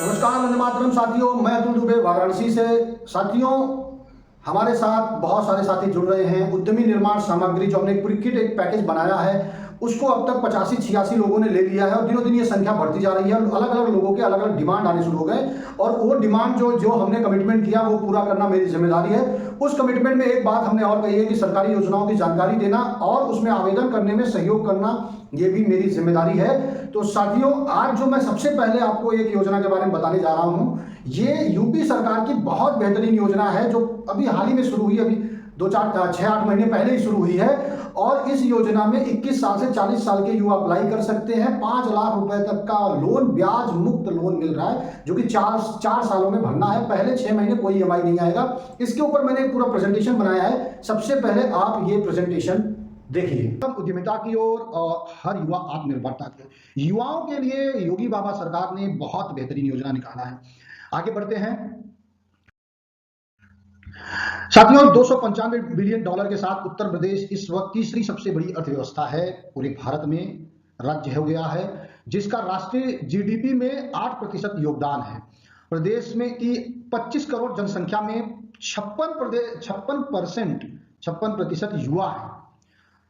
नमस्कार वंदे मातरम साथियों, मैं अतुल दुबे वाराणसी से। साथियों, हमारे साथ बहुत सारे साथी जुड़ रहे हैं। उद्यमी निर्माण सामग्री जो हमने पूरी किट एक पैकेज बनाया है, उसको अब तक 85-86 लोगों ने ले लिया है और दिनों दिन ये संख्या बढ़ती जा रही है और अलग अलग लोगों के अलग अलग डिमांड आने शुरू हो गए। और वो डिमांड जो जो हमने कमिटमेंट किया वो पूरा करना मेरी जिम्मेदारी है। उस कमिटमेंट में एक बात हमने और कही है कि सरकारी योजनाओं की जानकारी देना और उसमें आवेदन करने में सहयोग करना, ये भी मेरी जिम्मेदारी है। तो साथियों, आज जो मैं सबसे पहले आपको एक योजना के बारे में बताने जा रहा हूं, ये यूपी सरकार की बहुत बेहतरीन योजना है जो अभी हाल ही में शुरू हुई, अभी 6-8 महीने पहले ही शुरू हुई है। और इस योजना में 21 साल से 40 साल के युवा अप्लाई कर सकते हैं। 5 लाख रुपए तक का लोन, ब्याज मुक्त लोन मिल रहा है, जो कि 4 सालों में भरना है। पहले 6 महीने कोई ईएमआई नहीं आएगा। इसके ऊपर मैंने एक पूरा प्रेजेंटेशन बनाया है। सबसे पहले आप ये प्रेजेंटेशन देखिए। उद्यमिता की ओर और हर युवा आत्मनिर्भरता की। युवाओं के लिए योगी बाबा सरकार ने बहुत बेहतरीन योजना निकाला है। आगे बढ़ते हैं साथियों। $295 बिलियन के साथ उत्तर प्रदेश इस वक्त तीसरी सबसे बड़ी अर्थव्यवस्था है पूरे भारत में। राज्य हो गया है जिसका राष्ट्रीय जीडीपी में 8% योगदान है। प्रदेश में की 25 करोड़ जनसंख्या में 56% युवा है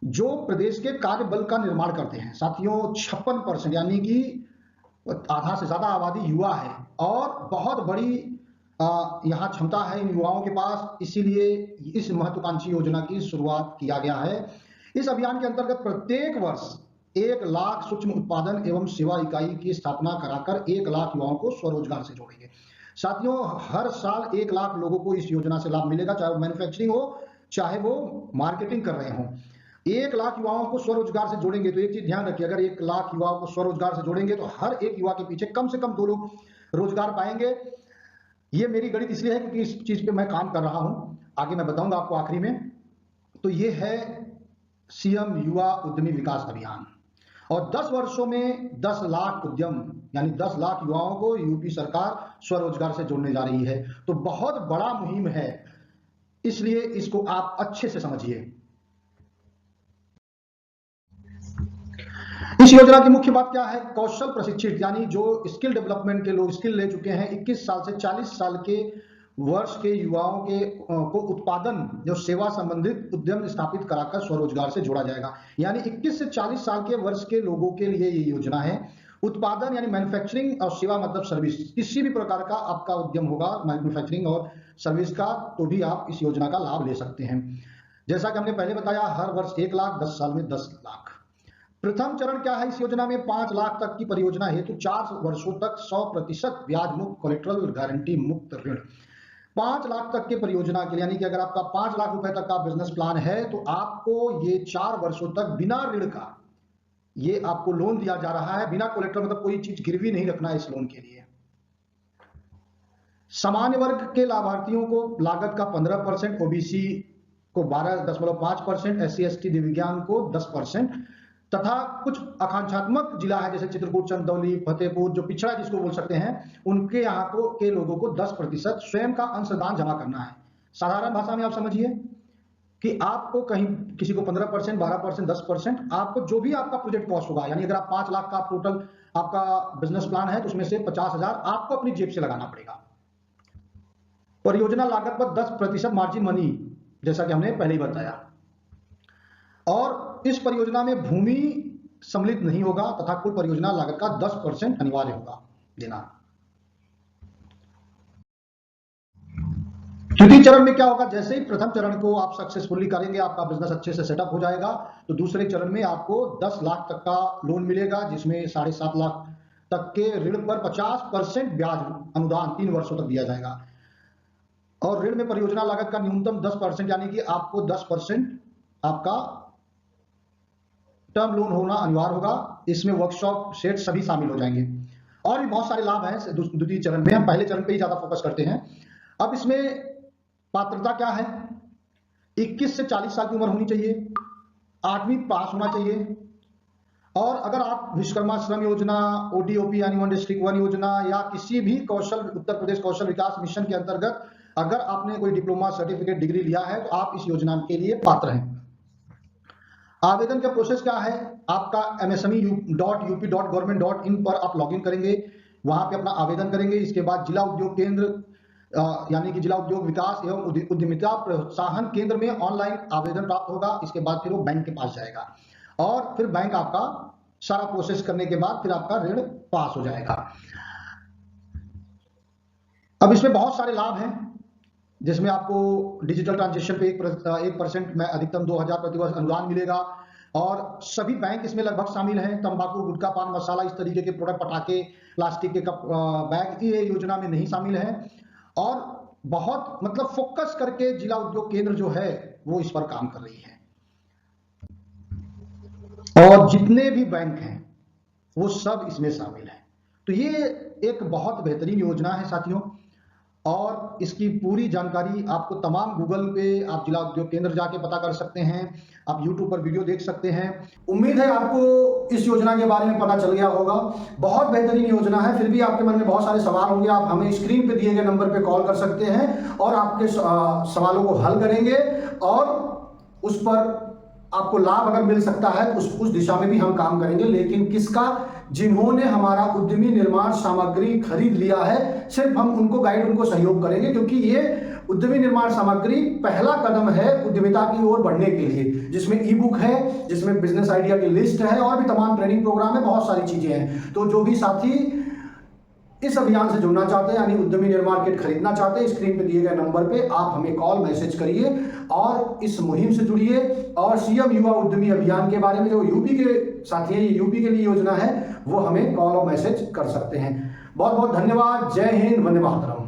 जो प्रदेश के कार्य बल का निर्माण करते हैं। साथियों, 56% यानी कि आधा से ज्यादा आबादी युवा है और बहुत बड़ी यहाँ क्षमता है इन युवाओं के पास। इसीलिए इस महत्वाकांक्षी योजना की शुरुआत किया गया है। इस अभियान के अंतर्गत प्रत्येक वर्ष 1 लाख सूक्ष्म उत्पादन एवं सेवा इकाई की स्थापना कराकर 1 लाख युवाओं को स्वरोजगार से जोड़ेंगे। साथियों, हर साल 1 लाख लोगों को इस योजना से लाभ मिलेगा, चाहे वो मैन्युफैक्चरिंग हो चाहे वो मार्केटिंग कर रहे हों। 1 लाख युवाओं को स्वरोजगार से जोड़ेंगे तो एक चीज ध्यान रखिए, अगर 1 लाख युवाओं को स्वरोजगार से जोड़ेंगे तो हर एक युवा के पीछे कम से कम 2 लोग रोजगार पाएंगे। ये मेरी गणित इसलिए है क्योंकि इस चीज पे मैं काम कर रहा हूं, आगे मैं बताऊंगा आपको आखिरी में। तो ये है सीएम युवा उद्यमी विकास अभियान और 10 वर्षों में 10 लाख उद्यम यानी 10 लाख युवाओं को यूपी सरकार स्वरोजगार से जोड़ने जा रही है। तो बहुत बड़ा मुहिम है, इसलिए इसको आप अच्छे से समझिए। इस योजना की मुख्य बात क्या है? कौशल प्रशिक्षित यानी जो स्किल डेवलपमेंट के लोग स्किल ले चुके हैं, 21 साल से 40 साल के वर्ष के युवाओं के को उत्पादन जो सेवा संबंधित उद्यम स्थापित कराकर स्वरोजगार से जोड़ा जाएगा। यानी 21 से 40 साल के वर्ष के लोगों के लिए ये योजना है। उत्पादन यानी मैन्युफैक्चरिंग और सेवा मतलब सर्विस, किसी भी प्रकार का आपका उद्यम होगा मैन्युफैक्चरिंग और सर्विस का, तो भी आप इस योजना का लाभ ले सकते हैं। जैसा कि हमने पहले बताया, हर वर्ष 1 लाख, 10 साल में 10 लाख। प्रथम चरण क्या है इस योजना में? 5 लाख तक की परियोजना हेतु 4 वर्षों तक 100% ब्याज मुक्त कोलेटरल गारंटी मुक्त ऋण। 5 लाख तक के परियोजना के लिए, यानी कि अगर आपका 5 लाख रुपए तक का बिजनेस प्लान है तो आपको ये 4 वर्षों तक बिना ऋण का ये आपको लोन दिया जा रहा है। बिना कोलेटरल मतलब कोई चीज गिरवी नहीं रखना है इस लोन के लिए। सामान्य वर्ग के लाभार्थियों को लागत का 15%, ओबीसी को 12.5%, SC/ST दिव्यांग को 10%, तथा कुछ आकांक्षात्मक जिला है जैसे चित्रकूट, चंदौली, फतेहपुर, जो पिछड़ा जिसको बोल सकते हैं, उनके यहाँ को के लोगों को 10% स्वयं का अंशदान जमा करना है। साधारण भाषा में आप समझिए कि आपको कहीं किसी को 15%, 12%, 10%, आपको जो भी आपका प्रोजेक्ट कॉस्ट होगा, यानी अगर आप 5 लाख का टोटल आपका बिजनेस प्लान है तो उसमें से 50,000 आपको अपनी जेब से लगाना पड़ेगा। परियोजना लागत पर 10% मार्जिन मनी, जैसा कि हमने पहले ही बताया। और इस परियोजना में भूमि सम्मिलित नहीं होगा तथा कुल परियोजना लागत का 10% अनिवार्य होगा देना। तृतीय चरण में क्या होगा? जैसे ही प्रथम चरण को आप सक्सेसफुली करेंगे, आपका बिजनेस अच्छे से सेटअप हो जाएगा, तो दूसरे चरण में आपको 10 लाख तक का लोन मिलेगा, जिसमें 7.5 लाख तक के ऋण पर 50% ब्याज अनुदान 3 वर्षों तक दिया जाएगा। और ऋण में परियोजना लागत का न्यूनतम 10%, यानी कि आपको 10% आपका टर्म लोन होना अनिवार्य होगा। इसमें वर्कशॉप सेट सभी शामिल हो जाएंगे और भी बहुत सारे लाभ हैं द्वितीय चरण में। हम पहले चरण पे ही ज्यादा फोकस करते हैं। अब इसमें पात्रता क्या है? 21 से 40 साल की उम्र होनी चाहिए, 8वीं पास होना चाहिए, और अगर आप विश्वकर्मा श्रम योजना, ODOP यानी वन डिस्ट्रिक्ट वन योजना, या किसी भी कौशल उत्तर प्रदेश कौशल विकास मिशन के अंतर्गत अगर आपने कोई डिप्लोमा, सर्टिफिकेट, डिग्री लिया है तो आप इस योजना के लिए पात्र हैं। आवेदन का प्रोसेस क्या है? आपका msme.up.government.in पर आप लॉगिन करेंगे। वहाँ पे अपना आवेदन करेंगे। इसके बाद जिला उद्योग केंद्र यानी कि जिला उद्योग विकास एवं उद्यमिता प्रोत्साहन केंद्र में ऑनलाइन आवेदन प्राप्त होगा। इसके बाद फिर वो बैंक के पास जाएगा और फिर बैंक आपका सारा प्रोसेस करने के बाद फिर आपका ऋण पास हो जाएगा। अब इसमें बहुत सारे लाभ हैं, जिसमें आपको डिजिटल ट्रांजेक्शन पे 1% में अधिकतम 2000 प्रतिवर्ष अनुदान मिलेगा और सभी बैंक इसमें लगभग शामिल हैं। तंबाकू, गुटखा, पान मसाला, इस तरीके के प्रोडक्ट, पटाखे, प्लास्टिक के कप, बैग ये योजना में नहीं शामिल है। और बहुत मतलब फोकस करके जिला उद्योग केंद्र जो है वो इस पर काम कर रही है और जितने भी बैंक हैं वो सब इसमें शामिल हैं। तो ये एक बहुत बेहतरीन योजना है साथियों, और इसकी पूरी जानकारी आपको तमाम गूगल पे आप जिला उद्योग केंद्र जाके पता कर सकते हैं, आप यूट्यूब पर वीडियो देख सकते हैं। उम्मीद है आपको इस योजना के बारे में पता चल गया होगा। बहुत बेहतरीन योजना है। फिर भी आपके मन में बहुत सारे सवाल होंगे, आप हमें स्क्रीन पे दिए गए नंबर पे कॉल कर सकते हैं और आपके सवालों को हल करेंगे और उस पर आपको लाभ अगर मिल सकता है तो उस दिशा में भी हम काम करेंगे। लेकिन किसका? जिन्होंने हमारा उद्यमी निर्माण सामग्री खरीद लिया है, सिर्फ हम उनको गाइड, उनको सहयोग करेंगे, क्योंकि ये उद्यमी निर्माण सामग्री पहला कदम है उद्यमिता की ओर बढ़ने के लिए, जिसमें ई बुक है, जिसमें बिजनेस आइडिया की लिस्ट है और भी तमाम ट्रेनिंग प्रोग्राम है, बहुत सारी चीजें हैं। तो जो भी साथी इस अभियान से जुड़ना चाहते हैं यानी उद्यमी निर्माण किट खरीदना चाहते हैं, स्क्रीन पे दिए गए नंबर पे आप हमें कॉल मैसेज करिए और इस मुहिम से जुड़िए। और सीएम युवा उद्यमी अभियान के बारे में जो यूपी के साथी हैं, ये यूपी के लिए योजना है, वो हमें कॉल और मैसेज कर सकते हैं। बहुत बहुत धन्यवाद। जय हिंद, वंदे मातरम।